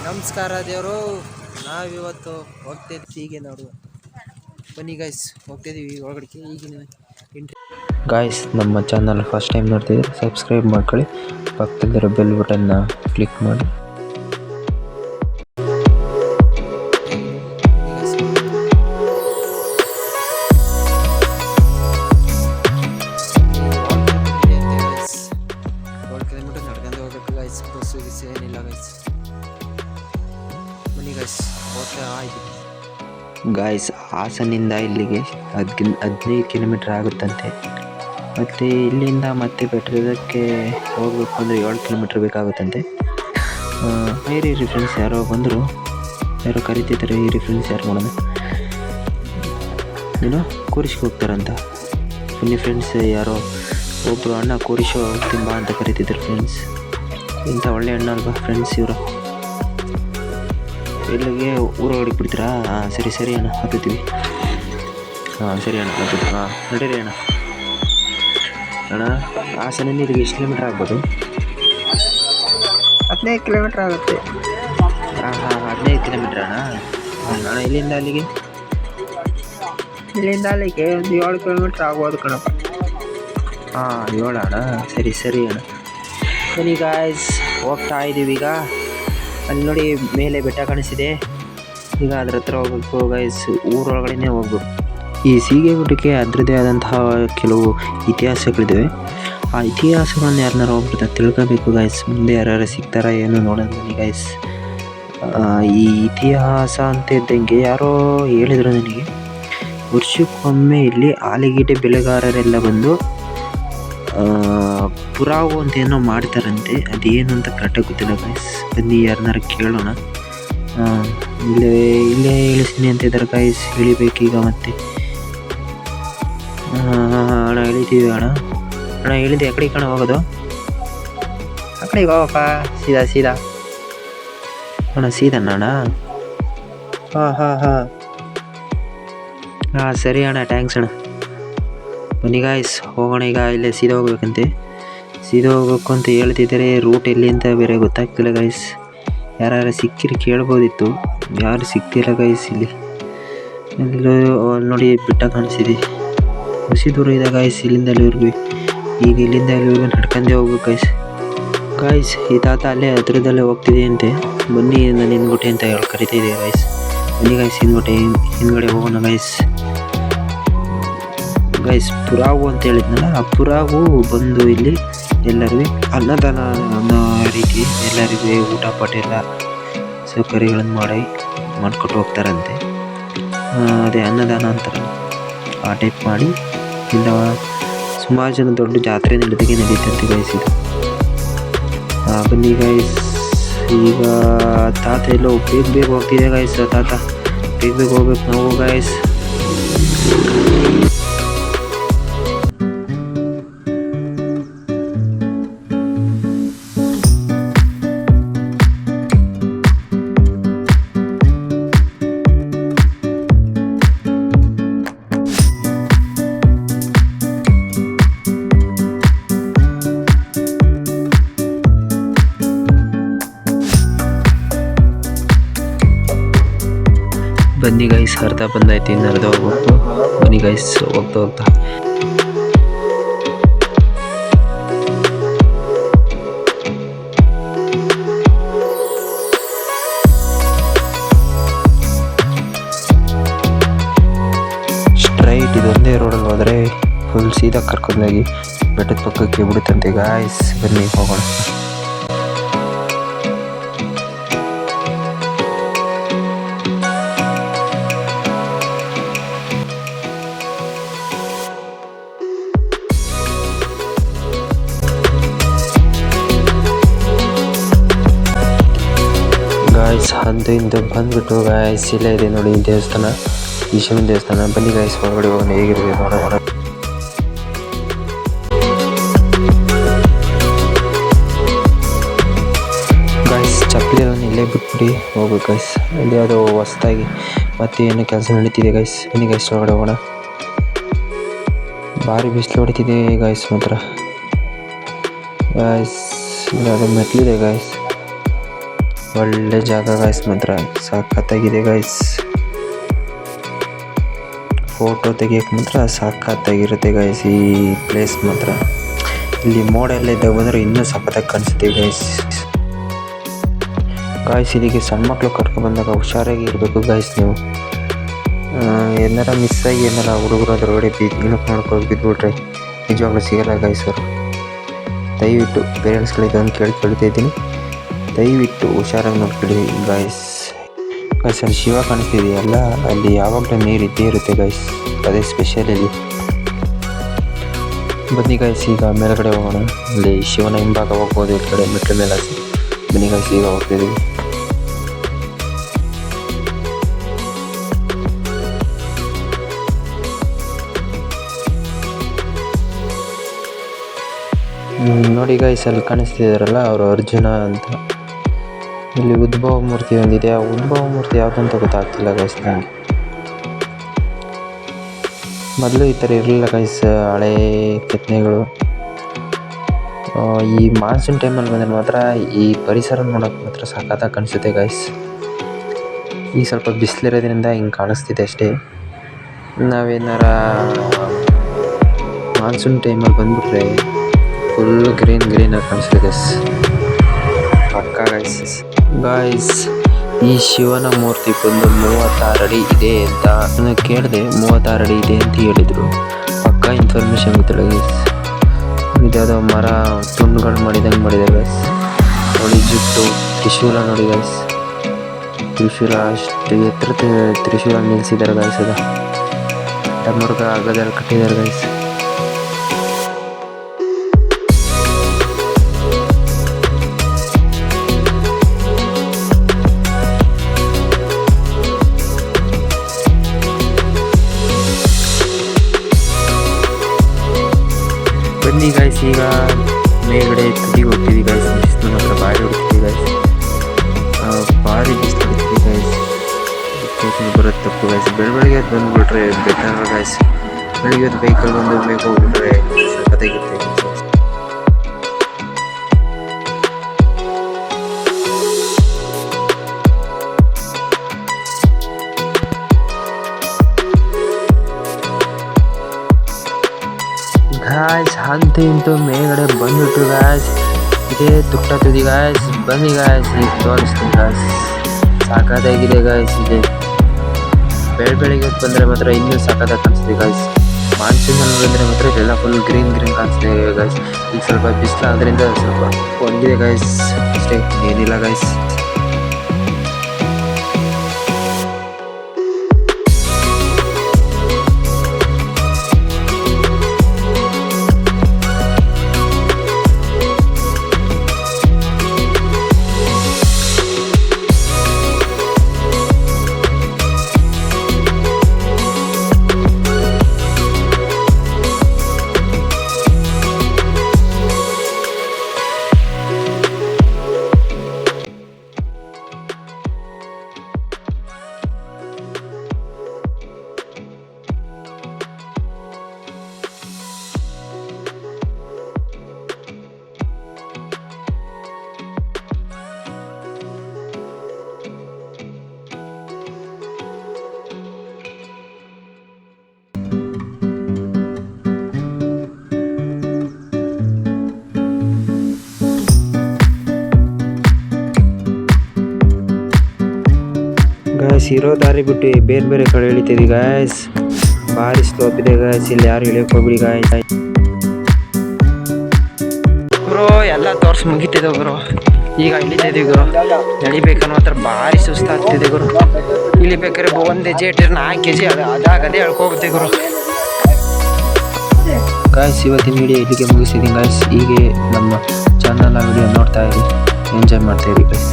ನಮಸ್ಕಾರ ದೇವರು. ನಾವಿವತ್ತು ಹೋಗ್ತಿದ್ವಿ ಹೀಗೆ ನೋಡು. ಬನ್ನಿ ಗೈಸ್, ಹೋಗ್ತಿದ್ದೀವಿ ಒಳಗಡೆ. ಈಗಿನ ಗಾಯ್ಸ್, ನಮ್ಮ ಚಾನಲ್ ಫಸ್ಟ್ ಟೈಮ್ ನೋಡ್ತಿದ್ರೆ ಸಬ್ಸ್ಕ್ರೈಬ್ ಮಾಡ್ಕೊಳ್ಳಿ, ಪಕ್ಕದಲ್ಲಿರೋ ಬೆಲ್ ಬಟನ್ನ ಕ್ಲಿಕ್ ಮಾಡಿ. ನಡ್ಕೊಂಡು ಹೋಗ್ಬೇಕು ಗೈಸ್, ಬಸ್ಸು ಗಿಸ್ಸು ಏನಿಲ್ಲ ಗೈಸ್. ಬನ್ನಿ ಗೈಸ್, ಹೋಗ್ತಾ ಇದ್ದೀವಿ. ಗಾಯ್ಸ್, ಹಾಸನಿಂದ ಇಲ್ಲಿಗೆ 15 ಕಿಲೋಮೀಟ್ರ್ ಆಗುತ್ತಂತೆ. ಮತ್ತು ಇಲ್ಲಿಂದ ಮತ್ತೆ ಬೆಟ್ಟದಕ್ಕೆ ಹೋಗಬೇಕು ಅಂದರೆ 7 ಕಿಲೋಮೀಟ್ರ್ ಬೇಕಾಗುತ್ತಂತೆ. ಇರಿ ಫ್ರೆಂಡ್ಸ್, ಯಾರೋ ಬಂದರು, ಯಾರೋ ಕರಿತಿದ್ದಾರೆ. ಇರಿ ಫ್ರೆಂಡ್ಸ್, ಯಾರು ಮಾಡೋಣ, ಏನೋ ಕೂರಿಸ್ಗೆ ಹೋಗ್ತಾರಂತ. ಬನ್ನಿ ಫ್ರೆಂಡ್ಸ್, ಯಾರೋ ಒಬ್ಬರು ಅಣ್ಣ ಕೂರಿಸೋ ತಿಂಬ ಅಂತ ಕರಿತಿದ್ರು ಫ್ರೆಂಡ್ಸ್. ಇಂಥ ಒಳ್ಳೆ ಅಣ್ಣ ಅಲ್ವಾ ಫ್ರೆಂಡ್ಸ್ ಇವರು. ಇಲ್ಲಿಗೆ ಊರೊಳಗೆ ಬಿಡ್ತೀರಾ? ಹಾಂ, ಸರಿ ಅಣ್ಣ, ಹತ್ತೀವಿ. ಹಾಂ, ಸರಿ ಅಣ್ಣ, ಹತ್ತಿದ್ವಿ. ಹಾಂ, ನಡೀರಿ ಅಣ್ಣ. ಹಾಸನಿಂದ ಇಲ್ಲಿಗೆ ಎಷ್ಟು ಕಿಲೋಮೀಟ್ರ್ ಆಗ್ಬೋದು? 15 ಕಿಲೋಮೀಟ್ರ್ ಆಗುತ್ತೆ. ಹಾಂ 15 ಕಿಲೋಮೀಟ್ರ್ ಅಣ್ಣ. ಅಣ್ಣ, ಇಲ್ಲಿಂದ ಅಲ್ಲಿಗೆ ಒಂದು 7 ಕಿಲೋಮೀಟ್ರ್ ಆಗ್ಬೋದು ಕಣಪ್ಪ. ಹಾಂ, 7 ಅಣ್ಣ. ಸರಿ ಅಣ್ಣ. ಬನ್ನಿ ಗಾಯ್ಸ್, ಹೋಗ್ತಾ ಇದ್ದೀವಿ ಈಗ. ಅಲ್ಲಿ ನೋಡಿ, ಮೇಲೆ ಬೆಟ್ಟ ಕಾಣಿಸಿದೆ. ಈಗ ಅದ್ರ ಹತ್ರ ಹೋಗ್ಬೇಕು ಗೈಸ್, ಊರೊಳಗಡೆನೇ ಹೋಗ್ಬೇಕು. ಈ ಸೀಗೆಗುಡ್ಡಕ್ಕೆ ಅದರದ್ದೇ ಆದಂತಹ ಕೆಲವು ಇತಿಹಾಸಗಳಿದ್ದಾವೆ. ಆ ಇತಿಹಾಸಗಳನ್ನ ಯಾರನ್ನಾರು ಹೋಗ್ಬಿಡ್ತಾ ತಿಳ್ಕೋಬೇಕು ಗೈಸ್. ಮುಂದೆ ಯಾರು ಸಿಗ್ತಾರ ಏನು ನೋಡೋಣ ಬನ್ನಿ ಗೈಸ್. ಈ ಇತಿಹಾಸ ಅಂತ ಇದ್ದಂಗೆ ಯಾರೋ ಹೇಳಿದರು ನನಗೆ, ವರ್ಷಕ್ಕೊಮ್ಮೆ ಇಲ್ಲಿ ಆಲಿಗಿಡ್ಡೆ ಬೆಳೆಗಾರರೆಲ್ಲ ಬಂದು ಪುರಾವು ಅಂತ ಏನೋ ಮಾಡ್ತಾರಂತೆ. ಅದೇನು ಅಂತ ಕರೆಕ್ಟಾಗಿ ಗೊತ್ತಿಲ್ಲ ಗೈಸ್. ಬನ್ನಿ ಯಾರನ್ನಾರು ಕೇಳೋಣ. ಇಲ್ಲೇ ಇಳಿಸ್ತೀನಿ ಅಂತ ಇದ್ದಾರೆ ಗೈಸ್. ಇಳಿಬೇಕೀಗ ಮತ್ತೆ. ಅಣ್ಣ, ಇಳಿತೀವಿ ಅಣ್ಣ. ಇಳಿದು ಎಕಡೆ ಕಣ ಹೋಗೋದು? ಆ ಕಡೆಗೆ ಹೋಗಪ್ಪ, ಸೀದಾ ಅಣ್ಣ, ಸೀದಣ್ಣ ಅಣ್ಣ. ಹಾಂ, ಸರಿ ಅಣ್ಣ, ಥ್ಯಾಂಕ್ಸ್ ಅಣ್ಣ. ಬನ್ನಿ ಗಾಯ್ಸ್, ಹೋಗೋಣ ಈಗ. ಇಲ್ಲೇ ಸೀದಾ ಹೋಗ್ಬೇಕಂತೆ. ಸೀದಾ ಹೋಗ್ಬೇಕು ಅಂತ ಹೇಳ್ತಿದ್ದಾರೆ. ರೂಟ್ ಎಲ್ಲಿ ಅಂತ ಬೇರೆ ಗೊತ್ತಾಗ್ತಿಲ್ಲ ಗೈಸ್. ಯಾರು ಸಿಕ್ಕಿರಿ ಕೇಳ್ಬೋದಿತ್ತು, ಯಾರು ಸಿಗ್ತಿಲ್ಲ ಗೈಸ್. ಇಲ್ಲಿ ನೋಡಿ, ಬೆಟ್ಟ ಕಾಣಿಸಿದೆ. ಹುಸಿ ದೂರ ಇದೆ ಗಾಯ್ಸ್ ಇಲ್ಲಿಂದ ಅಲ್ಲಿವರೆಗೂ. ಈಗ ಇಲ್ಲಿಂದ ಅಲ್ಲಿವರೆಗೂ ನಡ್ಕೊಂಡೇ ಹೋಗ್ಬೇಕು ಗಾಯ್ಸ್. ಈ ತಾತ ಅಲ್ಲೇ ಹತ್ರದಲ್ಲೇ ಹೋಗ್ತಿದೆ ಅಂತೆ. ಬನ್ನಿ, ನಾನು ಹಿಂದ್ಗುಟ್ಟೆ ಅಂತ ಹೇಳಿ ಕರಿತಾ ಇದೆ ಗಾಯ್ಸ್. ಬನ್ನಿ ಗಾಯ್ಸ್, ಹಿಂದ್ಗಡೆ ಹೋಗೋಣ ಗಾಯ್ಸ್. ಪುರಾವು ಅಂತ ಹೇಳಿದ್ನಲ್ಲ, ಆ ಪುರಾವು ಬಂದು ಇಲ್ಲಿ ಎಲ್ಲರಿಗೂ ಅನ್ನದಾನ ಅನ್ನೋ ರೀತಿ ಎಲ್ಲರಿಗೂ ಊಟ ಪಾಠ ಎಲ್ಲ ಸೌಕರ್ಯಗಳನ್ನು ಮಾಡಿಕೊಟ್ಟು ಹೋಗ್ತಾರಂತೆ. ಅದೇ ಅನ್ನದಾನ ಅಂತಾರಲ್ಲ, ಆ ಟೈಪ್ ಮಾಡಿ ಇಲ್ಲ ಸುಮಾರು ಜನ ದೊಡ್ಡ ಜಾತ್ರೆ ನಡೀತಂತೆ ಗೈಸ್ ಇದು. ಬನ್ನಿ ಗೈಸ್, ಈಗ ತಾತ ಎಲ್ಲೋ ಬೇಗ ಹೋಗ್ತಿದೆ ಗೈಸ್. ತಾತ ಬೇಗ ಹೋಗ್ಬೇಕು ನಾವು ಗೈಸ್. ಬನ್ನಿ ಗೈಸ್, ಅರ್ಧ ಬಂದಾಯ್ತು, ಇನ್ನು ಅರ್ಧ ಹೋಗ್ಬೇಕು. ಬನ್ನಿ ಗೈಸ್, ಹೋಗ್ತಾ ಸ್ಟ್ರೈಟ್ ಇದೊಂದೇ ರೋಡಲ್ಲಿ ಹೋದರೆ ಫುಲ್ ಸೀದಾ ಕರ್ಕೊಂಡೋಗಿ ಬೆಟ್ಟದ ಪಕ್ಕಕ್ಕೆ ಬಿಡುತ್ತಂತೆ ಗಾಯ್ಸ್. ಬನ್ನಿ ಹೋಗೋಣ. ಗಾಯ್ಸ್, ಹಿಂದೆ ಬಂದ್ಬಿಟ್ಟು ಗಾಯ್ಸ್, ಇಲ್ಲೇ ಇದೆ ನೋಡಿ ದೇವಸ್ಥಾನ, ಈಶ್ವರನ ದೇವಸ್ಥಾನ. ಬನ್ನಿ ಗಾಯ್ಸ್, ಹೊರಗಡೆ ಹೋಗೋಣ, ಹೇಗಿರುತ್ತೆ ನೋಡೋಣ. ಗಾಯ್ಸ್, ಚಪ್ಪಲಿಯನ್ನು ಇಲ್ಲೇ ಬಿಟ್ಬಿಟ್ಟು ಹೋಗ್ಬೇಕು ಗಾಯ್ಸ್. ಇಲ್ಲಿ ಅದು ಹೊಸ್ದಾಗಿ ಮತ್ತೆ ಏನೋ ಕೆಲಸ ನಡೀತಿದೆ ಗಾಯ್ಸ್. ಬನ್ನಿ ಗಾಯ್ಸ್, ಹೊರಗಡೆ ಹೋಗೋಣ. ಭಾರಿ ಬಿಸಿಲು ಹೊಡಿತಿದೆ ಗಾಯ್ಸ್ ಮಾತ್ರ. ಗಾಯ್ಸ್, ಅದು ಮೆಟ್ಲಿದೆ ಗಾಯ್ಸ್. ಒಳ್ಳೆ ಜಾಗ ಗಾಯ್ಸ್, ಮಾತ್ರ ಸಖತ್ತಾಗಿದೆ ಗಾಯ್ಸ್. ಫೋಟೋ ತೆಗಿಯೋಕೆ ಮಾತ್ರ ಸಖತ್ತಾಗಿರುತ್ತೆ ಗಾಯ್ಸ್. ಈ ಪ್ಲೇಸ್ ಮಾತ್ರ ಇಲ್ಲಿ ಮೋಡ ಎಲ್ಲ ಇದ್ದಾಗ ಬಂದರೆ ಇನ್ನೂ ಸಖತ್ತಾಗಿ ಕಾಣಿಸುತ್ತೆ ಗಾಯ್ಸ್. ಇಲ್ಲಿಗೆ ಸಣ್ಣ ಮಕ್ಕಳು ಕರ್ಕೊಂಡು ಬಂದಾಗ ಹುಷಾರಾಗಿ ಇರಬೇಕು ಗಾಯ್ಸ್. ನೀವು ಏನಾರ ಮಿಸ್ ಆಗಿ ಏನಾರ ಹುಡುಗರು ಅದರೊಳಗಡೆ ಏನಕ್ಕೆ ಮಾಡ್ಕೊಂಡು ಬಿದ್ದುಬಿಟ್ರೆ ನಿಜವಾಗ್ಲೂ ಸಿಗಲ್ಲ ಗಾಯ್ಸ್. ಅವರು ದಯವಿಟ್ಟು ಪೇರೆಂಟ್ಸ್ಗಳಿಗೆ ಒಂದು ಕೇಳ್ತಾ ಇದ್ದೀನಿ, ದಯವಿಟ್ಟು ಹುಷಾರಾಗಿ ನೋಡ್ಕೊಳ್ಳಿ ಗಾಯ್ಸ್. ಅಲ್ಲಿ ಶಿವ ಕಾಣಿಸ್ತಿದೆಯಲ್ಲ, ಅಲ್ಲಿ ಯಾವಾಗಲೂ ನೀರು ಇದ್ದೇ ಇರುತ್ತೆ ಗಾಯ್ಸ್. ಅದೇ ಸ್ಪೆಷಲ್ ಇಲ್ಲಿ. ಬನ್ನಿ ಗಾಯ್ಸ್, ಈಗ ಮೇಲ್ಗಡೆ ಹೋಗೋಣ. ಅಲ್ಲಿ ಶಿವನ ಹಿಂಭಾಗ ಹೋಗ್ಬೋದು, ಈ ಕಡೆ ಮೆಟ್ಲ ಮೇಲೆ ಹಾಕಿ. ಬನ್ನಿ ಗಾಯ್ಸ್, ಈಗ ಹೋಗ್ತಿದ್ದೀವಿ. ನೋಡಿ ಗಾಯ್ಸ್, ಅಲ್ಲಿ ಕಾಣಿಸ್ತಿದಾರಲ್ಲ ಅವರು ಅರ್ಜುನ ಅಂತ. ಇಲ್ಲಿ ಉದ್ಭವ ಮೂರ್ತಿ ಒಂದಿದೆ. ಆ ಉದ್ಭವ ಮೂರ್ತಿ ಯಾವುದಂತ ಗೊತ್ತಾಗ್ತಿಲ್ಲ ಗಾಯ್ಸ್ ನನಗೆ. ಮೊದಲು ಈ ಥರ ಇರಲಿಲ್ಲ ಗಾಯ್ಸ್, ಹಳೇ ಕೆತ್ತನೆಗಳು. ಈ ಮಾನ್ಸೂನ್ ಟೈಮಲ್ಲಿ ಬಂದರೆ ಮಾತ್ರ ಈ ಪರಿಸರ ನೋಡೋಕೆ ಮಾತ್ರ ಸಖತ್ತಾಗಿ ಕಾಣಿಸುತ್ತೆ ಗಾಯ್ಸ್. ಈಗ ಸ್ವಲ್ಪ ಬಿಸಿಲಿರೋದ್ರಿಂದ ಹಿಂಗೆ ಕಾಣಿಸ್ತಿದೆ ಅಷ್ಟೇ. ನಾವೇನಾರ ಮಾನ್ಸೂನ್ ಟೈಮಲ್ಲಿ ಬಂದುಬಿಟ್ರೆ ಫುಲ್ ಗ್ರೀನಾಗಿ ಕಾಣಿಸುತ್ತೆ ಗಾಯ್ಸ್. ಪಕ್ಕ ಗಾಯ್ಸ್ ಈ ಶಿವನ ಮೂರ್ತಿ ಬಂದು 36 ಅಡಿ ಇದೆ ಅಂತ ನಾನು ಕೇಳಿದೆ. 36 ಅಡಿ ಇದೆ ಅಂತ ಹೇಳಿದರು. ಪಕ್ಕ ಇನ್ಫಾರ್ಮೇಷನ್ ಗೊತ್ತಿಲ್ಲ ಗೈಸ್. ಇದ್ಯಾವುದೋ ಮರ ತುಂಡುಗಳು ಮಾಡಿದಂಗೆ ಮಾಡಿದ್ದಾರೆ ಗೈಸ್. ನೋಡಿ ಜುಟ್ಟು, ತ್ರಿಶೂಲ ನೋಡಿ ಗೈಸ್. ತ್ರಿಶೂಲ ಅಷ್ಟು ಎತ್ತರ ತ್ರಿಶೂಲ ನಿಲ್ಲಿಸಿದ್ದಾರೆ ಗೈಸ್. ಅದು ಮುರುಗ ಹಗ್ಗದಲ್ಲಿ ಕಟ್ಟಿದ್ದಾರೆ ಗೈಸ್. ಬನ್ನಿ ಗಾಯ್ಸ್, ಈಗ ಮೇಲ್ಗಡೆ ತುದಿಗೆ ಹೋಗ್ತಿದ್ವಿ ಗಾಯ್ಸ್. ಬಿಸಿಲು ಮಾತ್ರ ಭಾರಿ ಹೊಡ್ತಿದ್ವಿ ಗಾಯ್ಸ್, ಭಾರಿ ಬಿಸಿಲು ಹೊಡ್ತಿದ್ವಿ ಗಾಯ್ಸ್. ಬರೋದು ತಪ್ಪು ಗಾಯ್ಸ್. ಬೆಳಗ್ಗೆ ಬಂದುಬಿಟ್ರೆ ಬೆಟರ್ ಗಾಯ್ಸ್. ಬೆಳಿಗ್ಗೆ ಬೈಕಲ್ಲಿ ಬಂದು ಬೇಗ ಹೋಗ್ಬಿಟ್ರೆ ಸಖತ್ತಾಗಿರುತ್ತೆ ಗಾಯ್ಸ್. ಅಂತೂ ಇಂತೂ ಮೇಲ್ಗಡೆ ಬಂದ್ಬಿಟ್ಟು ಗಾಯ್ಸ್. ಇದೇ ತುಟ್ಟ ತುದಿ ಗಾಯ್ಸ್. ಬನ್ನಿ ಗಾಯ್ಸ್, ಈಗ ತೋರಿಸ್ತೀನಿ ಗಾಯ್ಸ್. ಸಾಕಾಗಿದೆ ಗಾಯ್ಸ್. ಇದೆ ಬೆಳಿಗ್ಗೆ ಬಂದರೆ ಮಾತ್ರ ಇನ್ನೂ ಸಾಕಾಗಿ ಕಾಣಿಸ್ತೀವಿ ಗಾಯ್ಸ್. ಮಾನ್ಸೂನಲ್ಲಿ ಬಂದರೆ ಮಾತ್ರ ಇದೆಲ್ಲ ಫುಲ್ ಗ್ರೀನ್ ಕಾಣಿಸ್ತಾ ಇದೆ ಗಾಯ್ಸ್. ಈಗ ಸ್ವಲ್ಪ ಬಿಸಿಲು ಆದ್ದರಿಂದ ಸ್ವಲ್ಪ ಒಣಗಿದೆ ಗಾಯ್ಸ್ ಅಷ್ಟೇ, ಏನಿಲ್ಲ ಗಾಯ್ಸ್. ಗಾಯ್ಸ್, ಇರೋ ದಾರಿ ಬಿಟ್ಟು ಬೇರೆ ಬೇರೆ ಕಡೆ ಇಳಿತಿದ್ವಿ ಗಾಯ್ಸ್. ಭಾರಿ ಸ್ಲೋಪ್ ಇದೆ ಗಾಯ್ಸ್. ಇಲ್ಲಿ ಯಾರು ಇಳಿಯೋಕೆ ಹೋಗ್ಬಿಡಿ ಗಾಯ್ಸ್. ಬ್ರೋ ಎಲ್ಲ ತೋರ್ಸಿ ಮುಗಿತಿದೆ ಬ್ರೋ. ಈಗ ಇಳಿತಾ ಇದೀವಿ ಗುರು. ಎಳಿಬೇಕನ್ನೋ ಹತ್ರ ಭಾರಿ ಸುಸ್ತಾಗ್ತಿದೆ ಗುರು. ಇಳಿಬೇಕಾದ್ರೆ 1 ಹೆಜ್ಜೆ ಇಟ್ಟಿದ್ರೆ 4 kg ಅದಾಗದೇ ಹೇಳ್ಕೋಗುತ್ತೆ ಗುರು. ಗಾಯ್ಸ್, ಇವತ್ತಿನ ವಿಡಿಯೋ ಇಲ್ಲಿಗೆ ಮುಗಿಸಿದ್ದೀನಿ ಗಾಯ್ಸ್. ಹೀಗೆ ನಮ್ಮ ಚಾನಲ್ನ ವಿಡಿಯೋ ನೋಡ್ತಾ ಇರಿ, ಎಂಜಾಯ್ ಮಾಡ್ತಾ ಇರಿ ಗಾಯ್ಸ್.